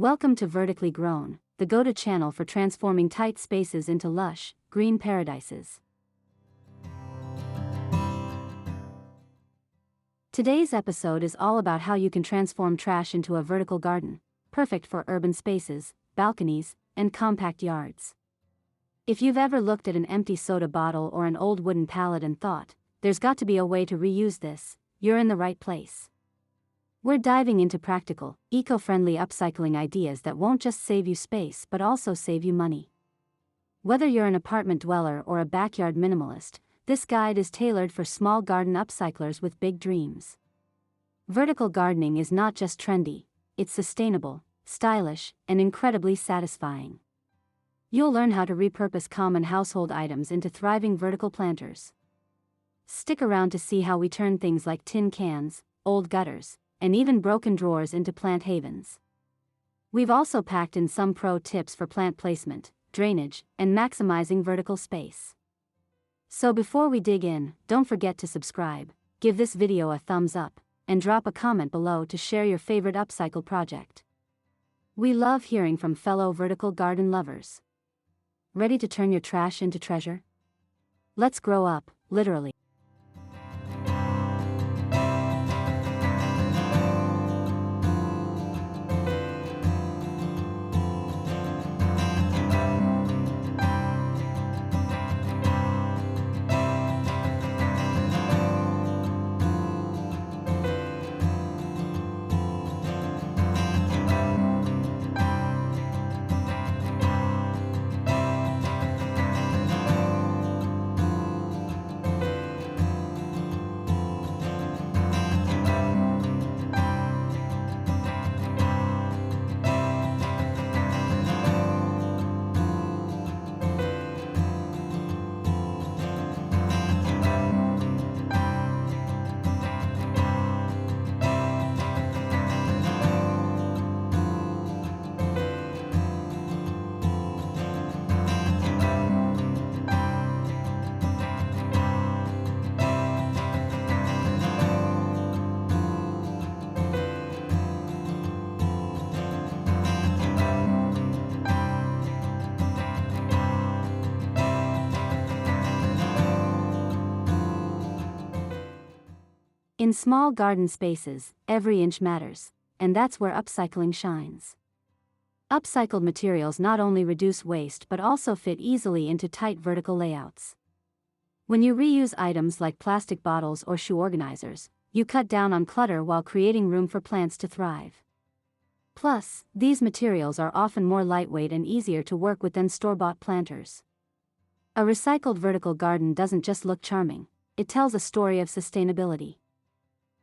Welcome to Vertically Grown, the go-to channel for transforming tight spaces into lush, green paradises. Today's episode is all about how you can transform trash into a vertical garden, perfect for urban spaces, balconies, and compact yards. If you've ever looked at an empty soda bottle or an old wooden pallet and thought, there's got to be a way to reuse this, you're in the right place. We're diving into practical, eco-friendly upcycling ideas that won't just save you space but also save you money. Whether you're an apartment dweller or a backyard minimalist, this guide is tailored for small garden upcyclers with big dreams. Vertical gardening is not just trendy, it's sustainable, stylish, and incredibly satisfying. You'll learn how to repurpose common household items into thriving vertical planters. Stick around to see how we turn things like tin cans, old gutters, and even broken drawers into plant havens. We've also packed in some pro tips for plant placement, drainage, and maximizing vertical space. So before we dig in, don't forget to subscribe, give this video a thumbs up, and drop a comment below to share your favorite upcycle project. We love hearing from fellow vertical garden lovers. Ready to turn your trash into treasure? Let's grow up, literally. In small garden spaces, every inch matters, and that's where upcycling shines. Upcycled materials not only reduce waste but also fit easily into tight vertical layouts. When you reuse items like plastic bottles or shoe organizers, you cut down on clutter while creating room for plants to thrive. Plus, these materials are often more lightweight and easier to work with than store-bought planters. A recycled vertical garden doesn't just look charming, it tells a story of sustainability.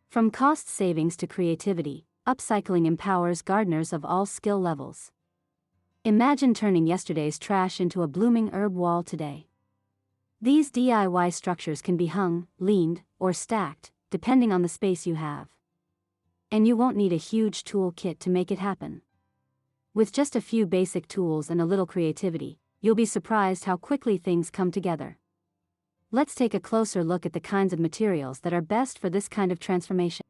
From cost savings to creativity, upcycling empowers gardeners of all skill levels. Imagine turning yesterday's trash into a blooming herb wall today. These DIY structures can be hung, leaned, or stacked, depending on the space you have. And you won't need a huge tool kit to make it happen. With just a few basic tools and a little creativity, you'll be surprised how quickly things come together. Let's take a closer look at the kinds of materials that are best for this kind of transformation.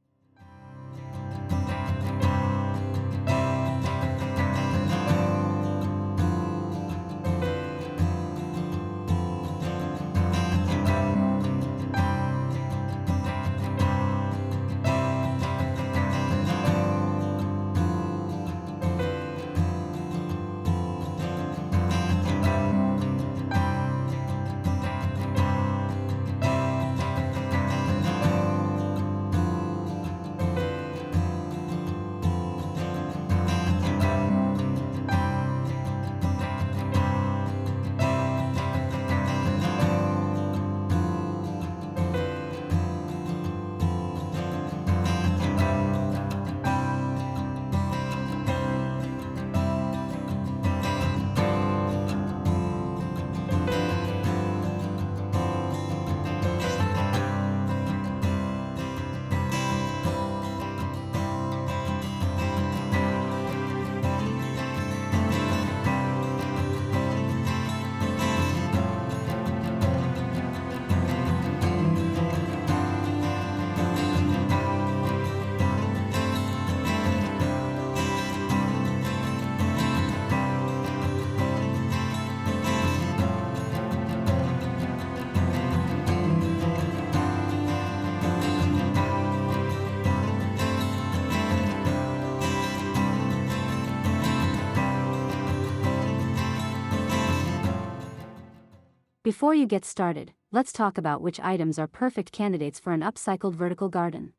Before you get started, let's talk about which items are perfect candidates for an upcycled vertical garden.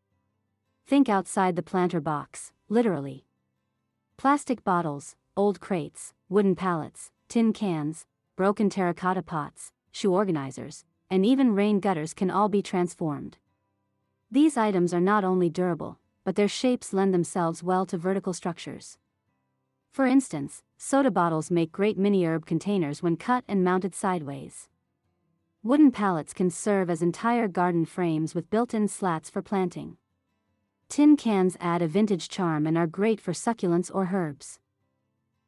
Think outside the planter box, literally. Plastic bottles, old crates, wooden pallets, tin cans, broken terracotta pots, shoe organizers, and even rain gutters can all be transformed. These items are not only durable, but their shapes lend themselves well to vertical structures. For instance, soda bottles make great mini-herb containers when cut and mounted sideways. Wooden pallets can serve as entire garden frames with built-in slats for planting. Tin cans add a vintage charm and are great for succulents or herbs.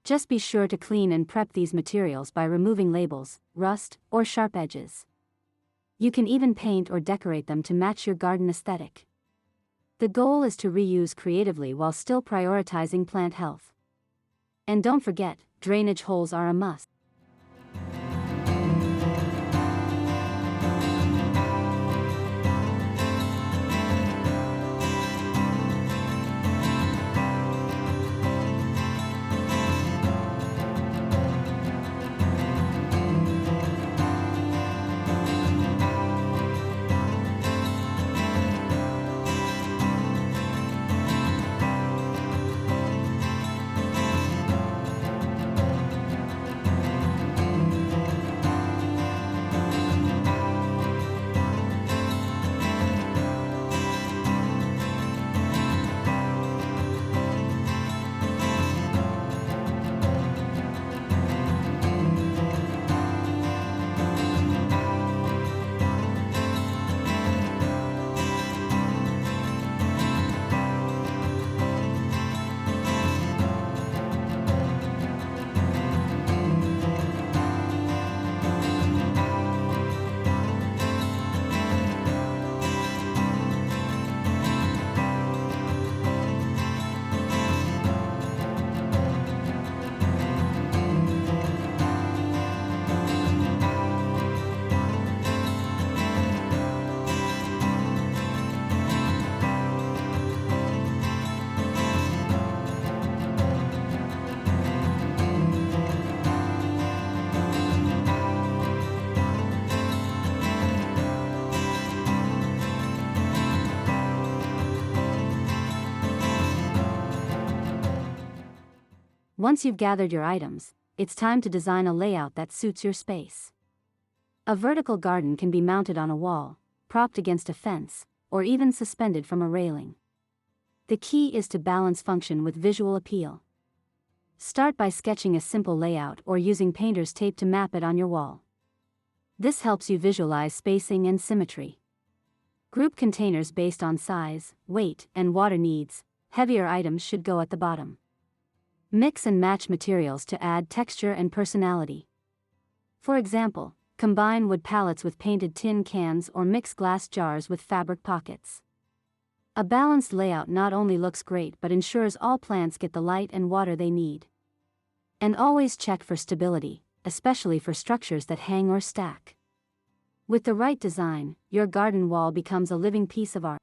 Just be sure to clean and prep these materials by removing labels, rust, or sharp edges. You can even paint or decorate them to match your garden aesthetic. The goal is to reuse creatively while still prioritizing plant health. And don't forget, drainage holes are a must. Once you've gathered your items, it's time to design a layout that suits your space. A vertical garden can be mounted on a wall, propped against a fence, or even suspended from a railing. The key is to balance function with visual appeal. Start by sketching a simple layout or using painter's tape to map it on your wall. This helps you visualize spacing and symmetry. Group containers based on size, weight, and water needs. Heavier items should go at the bottom. Mix and match materials to add texture and personality. For example, combine wood pallets with painted tin cans or mix glass jars with fabric pockets. A balanced layout not only looks great but ensures all plants get the light and water they need. And always check for stability, especially for structures that hang or stack. With the right design, your garden wall becomes a living piece of art.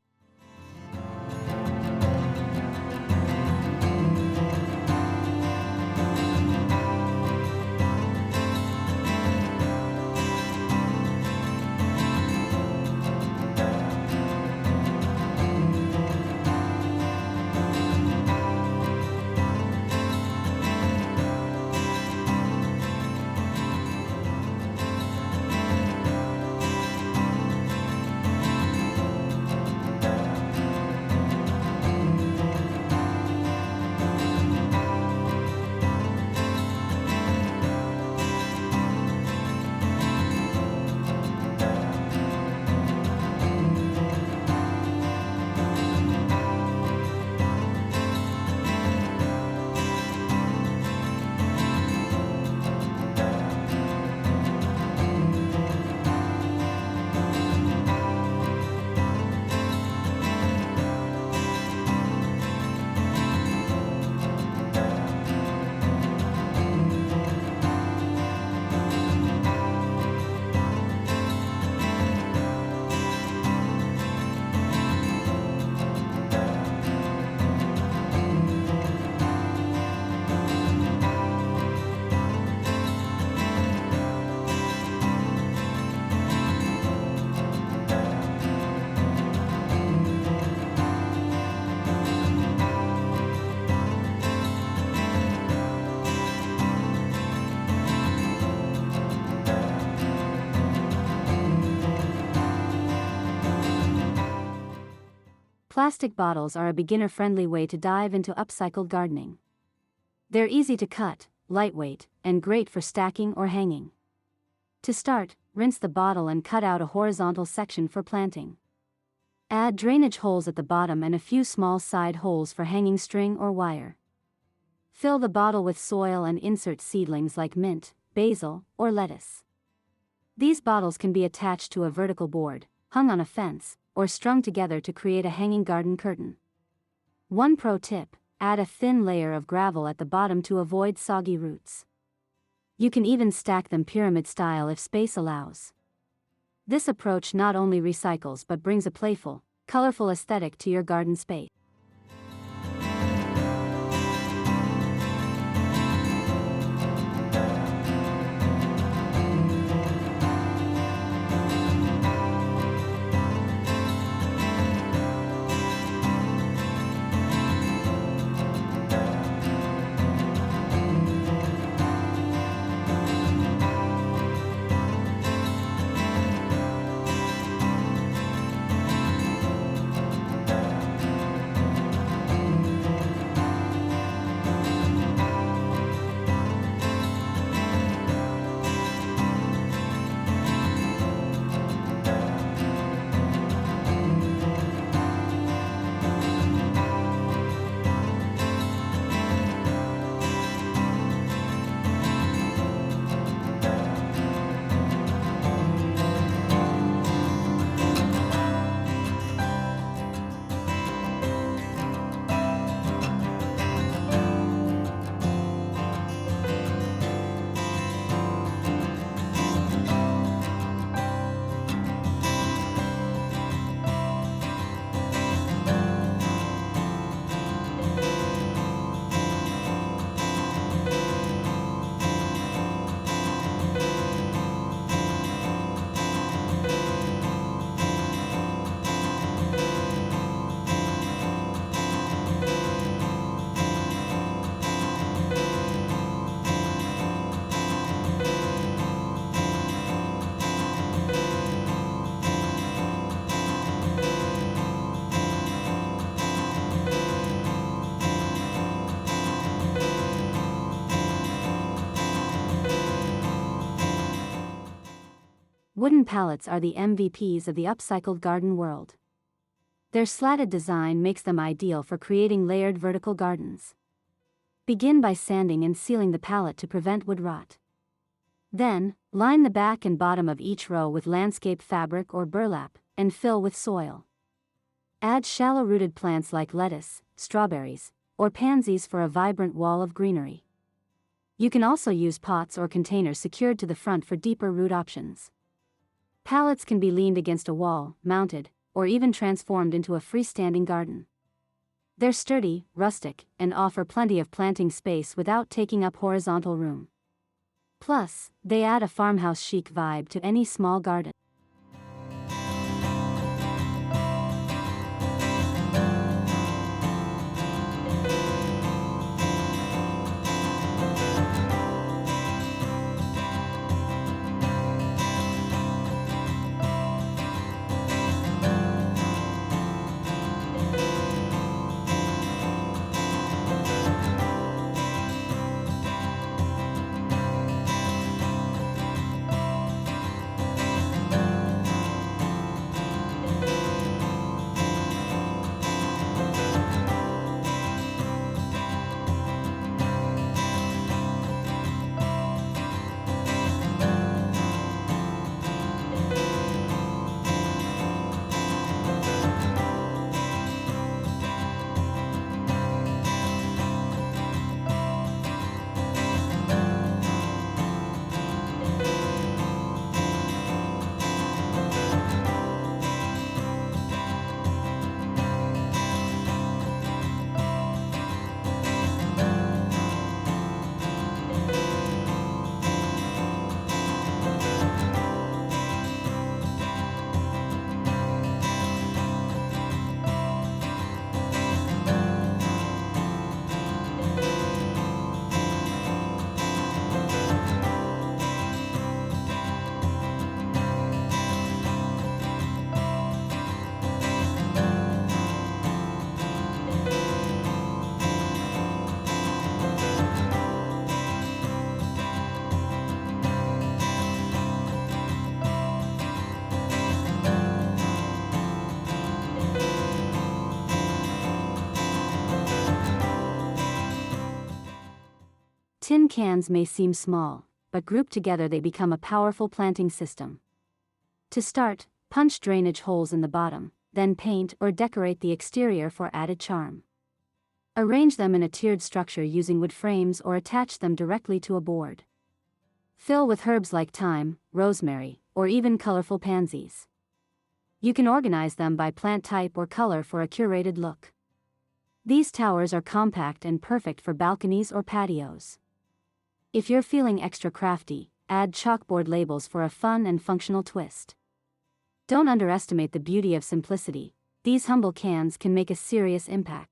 Plastic bottles are a beginner-friendly way to dive into upcycled gardening. They're easy to cut, lightweight, and great for stacking or hanging. To start, rinse the bottle and cut out a horizontal section for planting. Add drainage holes at the bottom and a few small side holes for hanging string or wire. Fill the bottle with soil and insert seedlings like mint, basil, or lettuce. These bottles can be attached to a vertical board, hung on a fence, or strung together to create a hanging garden curtain. One pro tip: add a thin layer of gravel at the bottom to avoid soggy roots. You can even stack them pyramid style if space allows. This approach not only recycles but brings a playful, colorful aesthetic to your garden space. Wooden pallets are the MVPs of the upcycled garden world. Their slatted design makes them ideal for creating layered vertical gardens. Begin by sanding and sealing the pallet to prevent wood rot. Then, line the back and bottom of each row with landscape fabric or burlap, and fill with soil. Add shallow-rooted plants like lettuce, strawberries, or pansies for a vibrant wall of greenery. You can also use pots or containers secured to the front for deeper root options. Pallets can be leaned against a wall, mounted, or even transformed into a freestanding garden. They're sturdy, rustic, and offer plenty of planting space without taking up horizontal room. Plus, they add a farmhouse chic vibe to any small garden. tin cans may seem small, but grouped together they become a powerful planting system. To start, punch drainage holes in the bottom, then paint or decorate the exterior for added charm. Arrange them in a tiered structure using wood frames or attach them directly to a board. Fill with herbs like thyme, rosemary, or even colorful pansies. You can organize them by plant type or color for a curated look. These towers are compact and perfect for balconies or patios. If you're feeling extra crafty, add chalkboard labels for a fun and functional twist. Don't underestimate the beauty of simplicity. These humble cans can make a serious impact.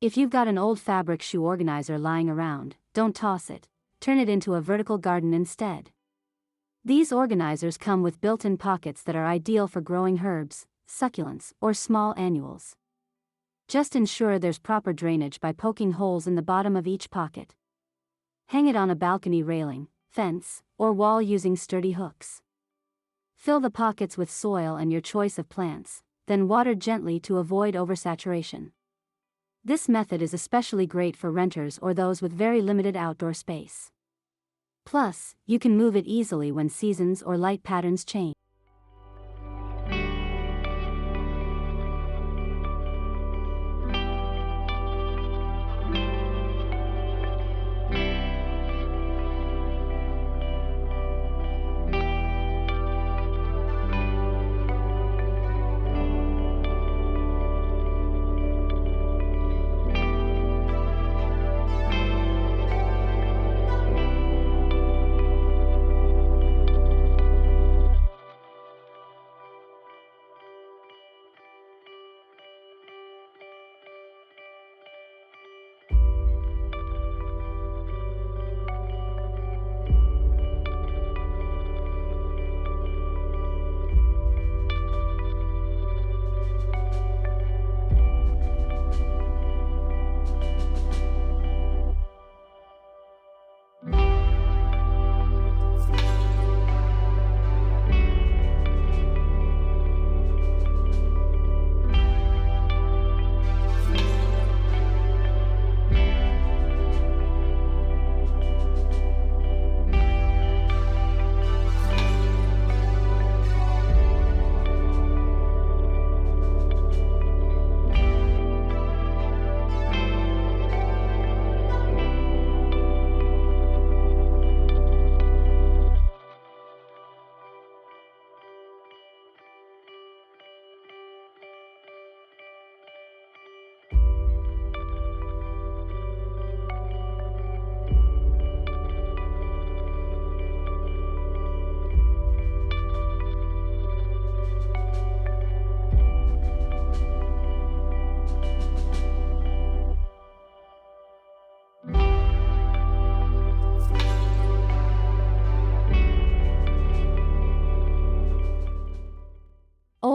If you've got an old fabric shoe organizer lying around, don't toss it. Turn it into a vertical garden instead. These organizers come with built-in pockets that are ideal for growing herbs, succulents, or small annuals. Just ensure there's proper drainage by poking holes in the bottom of each pocket. Hang it on a balcony railing, fence, or wall using sturdy hooks. Fill the pockets with soil and your choice of plants, then water gently to avoid oversaturation. This method is especially great for renters or those with very limited outdoor space. Plus, you can move it easily when seasons or light patterns change.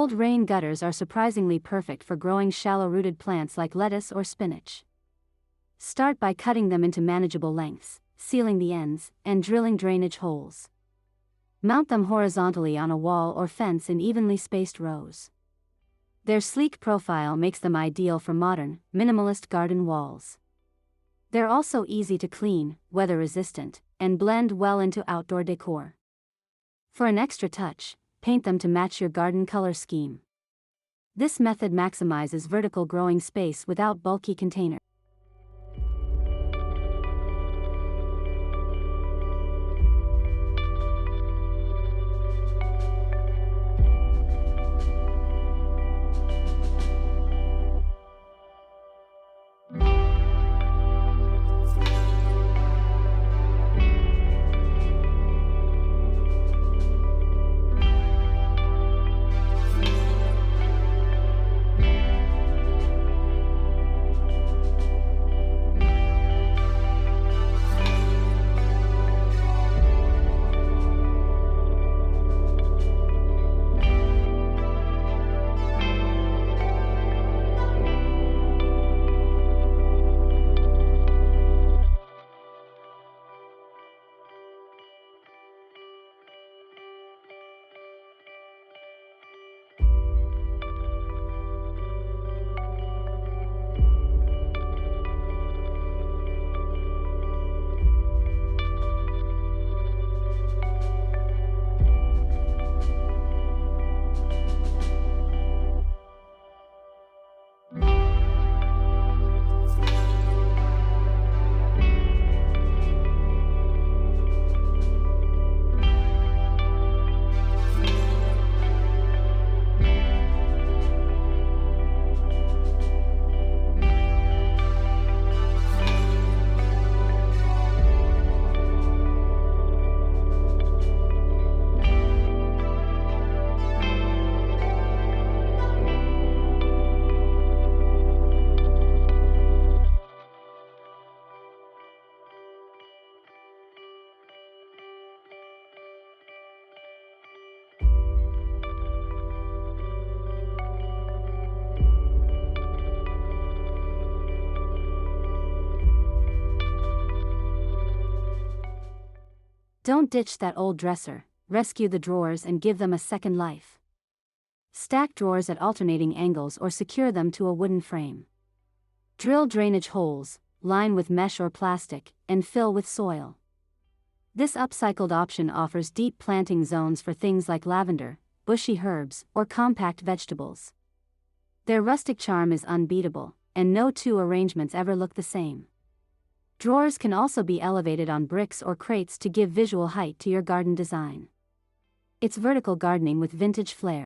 Drilled rain gutters are surprisingly perfect for growing shallow-rooted plants like lettuce or spinach. Start by cutting them into manageable lengths, sealing the ends, and drilling drainage holes. Mount them horizontally on a wall or fence in evenly spaced rows. Their sleek profile makes them ideal for modern, minimalist garden walls. They're also easy to clean, weather-resistant, and blend well into outdoor decor. For an extra touch, paint them to match your garden color scheme. This method maximizes vertical growing space without bulky containers. Don't ditch that old dresser, rescue the drawers and give them a second life. Stack drawers at alternating angles or secure them to a wooden frame. Drill drainage holes, line with mesh or plastic, and fill with soil. This upcycled option offers deep planting zones for things like lavender, bushy herbs, or compact vegetables. Their rustic charm is unbeatable, and no two arrangements ever look the same. Drawers can also be elevated on bricks or crates to give visual height to your garden design. It's vertical gardening with vintage flair.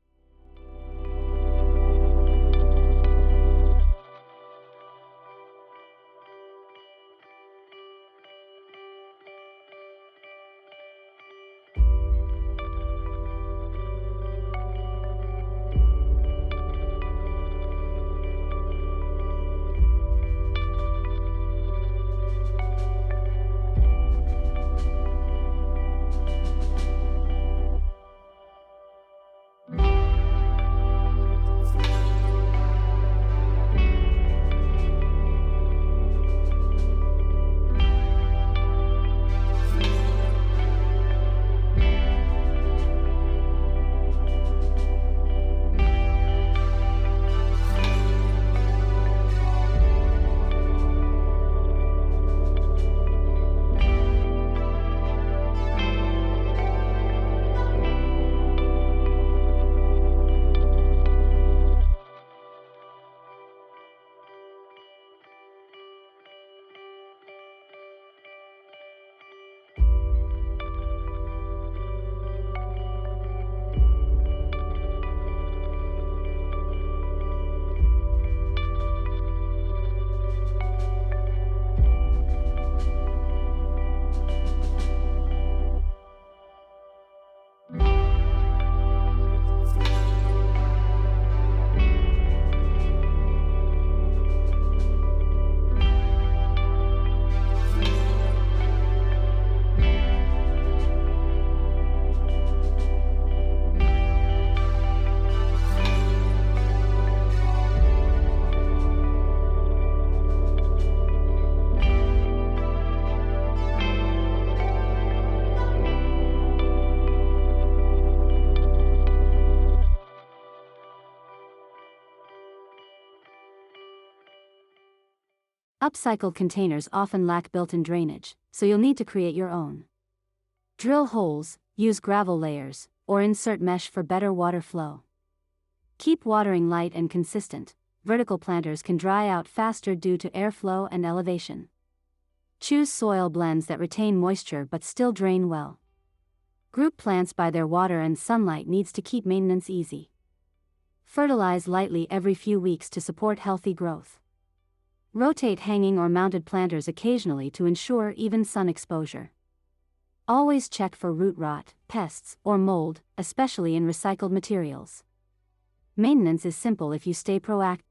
Upcycled containers often lack built-in drainage, so you'll need to create your own. Drill holes, use gravel layers, or insert mesh for better water flow. Keep watering light and consistent. Vertical planters can dry out faster due to airflow and elevation. Choose soil blends that retain moisture but still drain well. Group plants by their water and sunlight needs to keep maintenance easy. Fertilize lightly every few weeks to support healthy growth. Rotate hanging or mounted planters occasionally to ensure even sun exposure. Always check for root rot, pests, or mold, especially in recycled materials. Maintenance is simple if you stay proactive.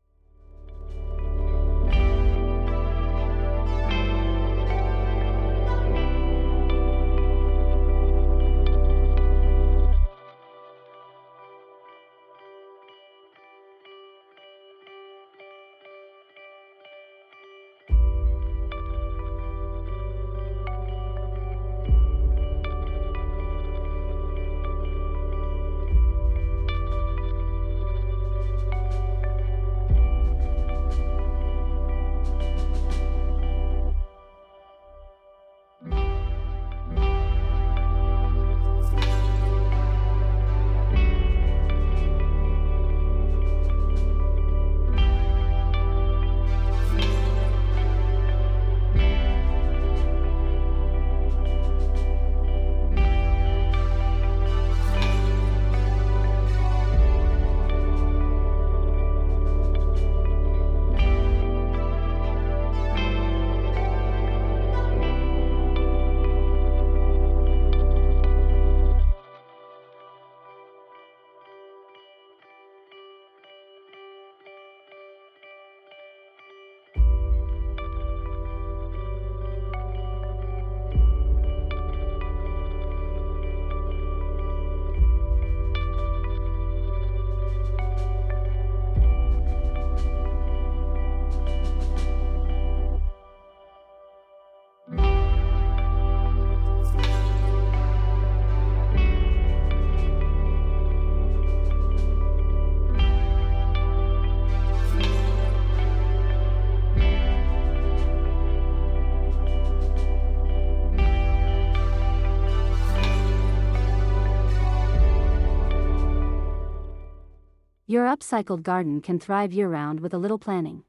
Your upcycled garden can thrive year-round with a little planning.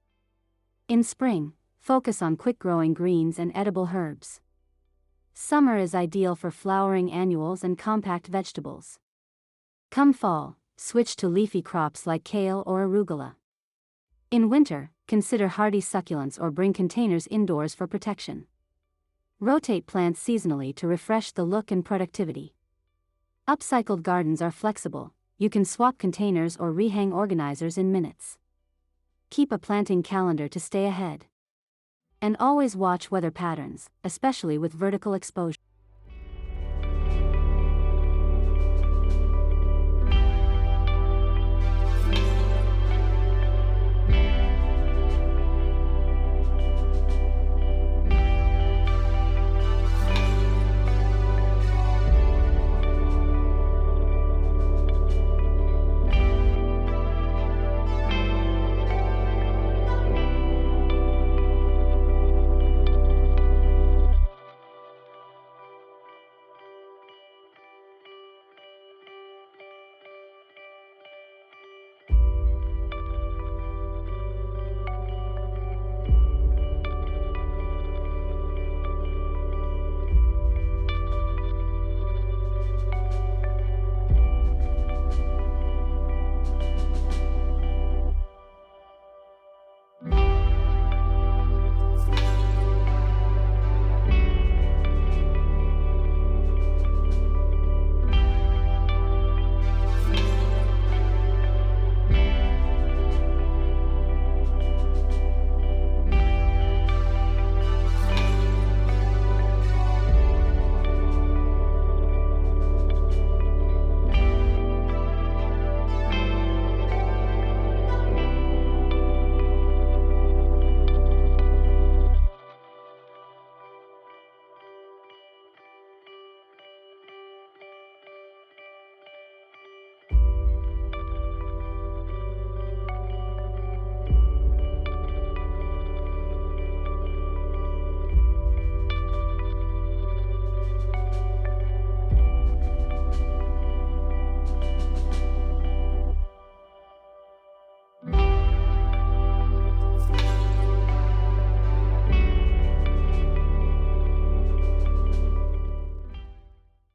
In spring, focus on quick-growing greens and edible herbs. Summer is ideal for flowering annuals and compact vegetables. Come fall, switch to leafy crops like kale or arugula. In winter, consider hardy succulents or bring containers indoors for protection. Rotate plants seasonally to refresh the look and productivity. Upcycled gardens are flexible. You can swap containers or rehang organizers in minutes. Keep a planting calendar to stay ahead. And always watch weather patterns, especially with vertical exposure.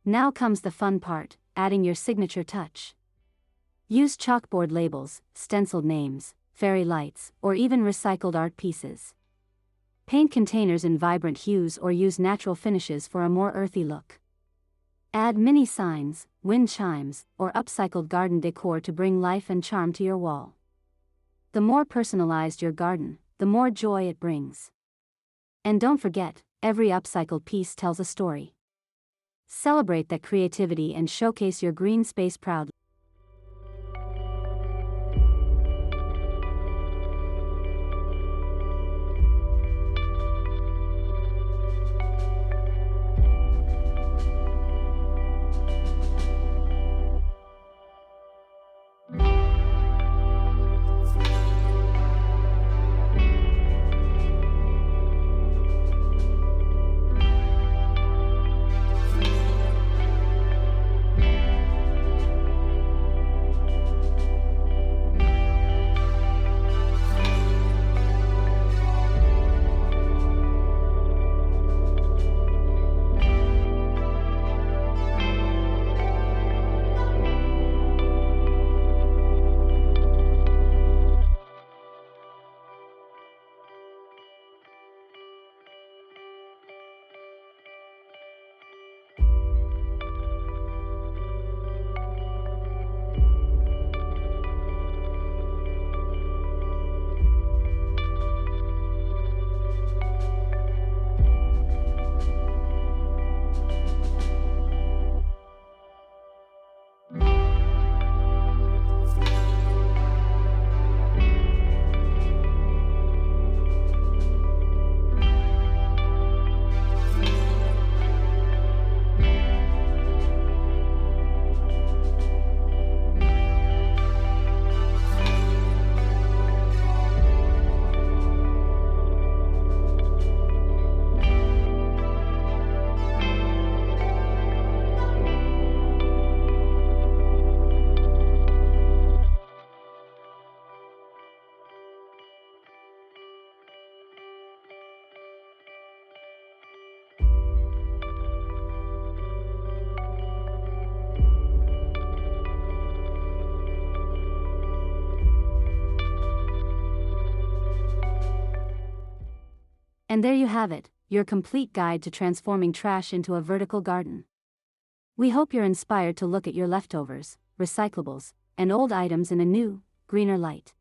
Now comes the fun part, adding your signature touch. Use chalkboard labels, stenciled names, fairy lights, or even recycled art pieces. Paint containers in vibrant hues or use natural finishes for a more earthy look. Add mini signs, wind chimes, or upcycled garden decor to bring life and charm to your wall. The more personalized your garden, the more joy it brings. And don't forget, every upcycled piece tells a story. Celebrate that creativity and showcase your green space proudly. And there you have it, your complete guide to transforming trash into a vertical garden. We hope you're inspired to look at your leftovers, recyclables, and old items in a new, greener light.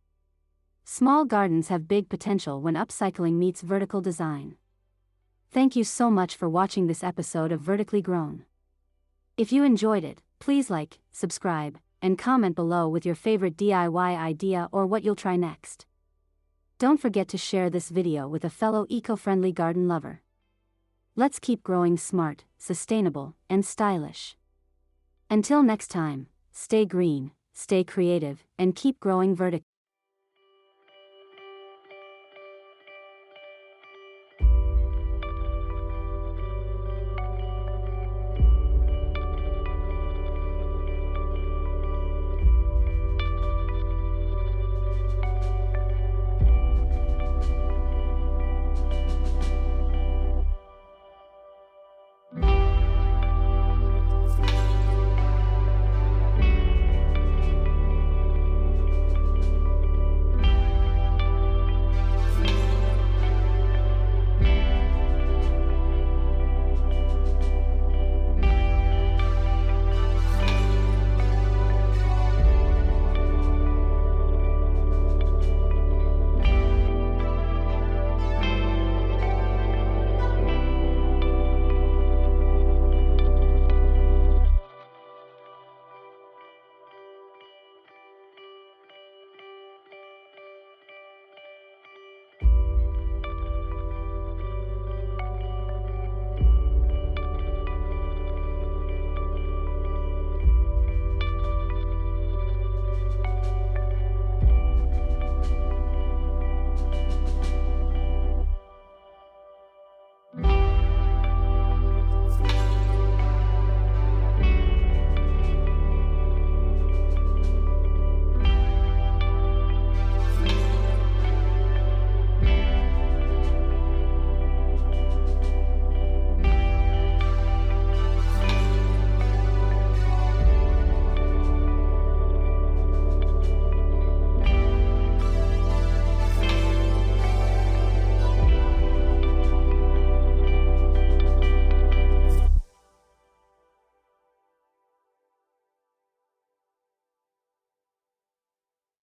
Small gardens have big potential when upcycling meets vertical design. Thank you so much for watching this episode of Vertically Grown. If you enjoyed it, please like, subscribe, and comment below with your favorite DIY idea or what you'll try next. Don't forget to share this video with a fellow eco-friendly garden lover. Let's keep growing smart, sustainable, and stylish. Until next time, stay green, stay creative, and keep growing vertically.